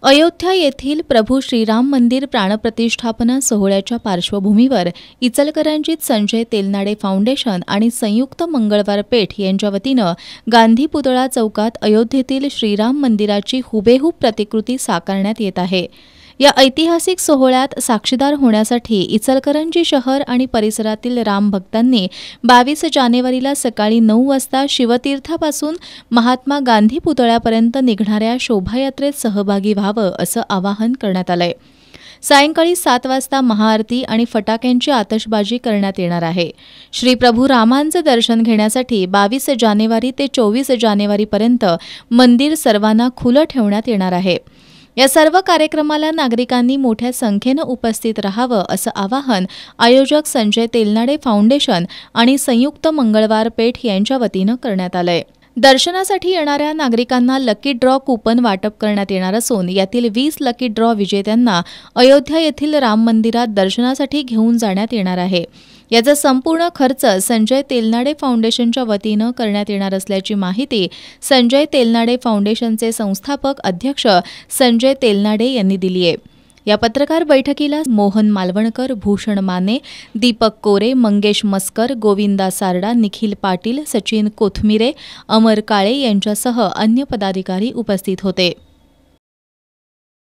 अयोध्या येथील प्रभू श्रीराम मंदिर प्राणप्रतिष्ठापना सोहळ्याच्या पार्श्वभूमीवर इचलकरंजीत संजय तेलनाडे फाउंडेशन आणि संयुक्त मंगळवार पेठ यांच्या वतीनं गांधी पुतळा चौकात अयोध्येतील श्रीराम मंदिराची हुबेहूब प्रतिकृती साकारण्यात येत आहे। या ऐतिहासिक सोहळ्यात साक्षीदार होण्यासाठी इचलकरंजी शहर आणि परिसरातील रामभक्तांनी 22 जानेवारीला सकाळी 9 वाजता शिवतीर्थापासून महात्मा गांधी पुतळ्यापर्यंत निघणाऱ्या शोभायात्रेत सहभागी व्हावं असं आवाहन करण्यात आलंय। सायंकाळी 7 वाजता महाआरती आणि फटाक्यांची आतषबाजी करण्यात येणार आहे। श्री प्रभू रामांचं दर्शन घेण्यासाठी 22 जानेवारी ते 24 जानेवारीपर्यंत मंदिर सर्वांना खुलं ठेवण्यात येणार आहे। या सर्व कार्यक्रमाला नागरिकांनी मोठ्या संख्येनं उपस्थित राहावं असं आवाहन आयोजक संजय तेलनाडे फाउंडेशन आणि संयुक्त मंगळवार पेठ यांच्या वतीनं करण्यात आलंय। दर्शनासाठी येणाऱ्या नागरिकांना लकी ड्रॉ कूपन वाटप करण्यात येणार असून यातील 20 लकी ड्रॉ विजेत्यांना अयोध्या येथील राम मंदिरात दर्शनासाठी घेऊन जाण्यात येणार आहे। याचा संपूर्ण खर्च संजय तेलनाडे फाउंडेशनच्या वतीनं करण्यात येणार असल्याची माहिती संजय तेलनाडे फाउंडेशनचे संस्थापक अध्यक्ष संजय तेलनाडे यांनी दिली आहे। या पत्रकार बैठकीला मोहन मालवणकर, भूषण माने, दीपक कोरे, मंगेश मस्कर, गोविंदा सारडा, निखिल पाटील, सचिन कोथमिरे, अमर काळे यांच्यासह अन्य पदाधिकारी उपस्थित होते।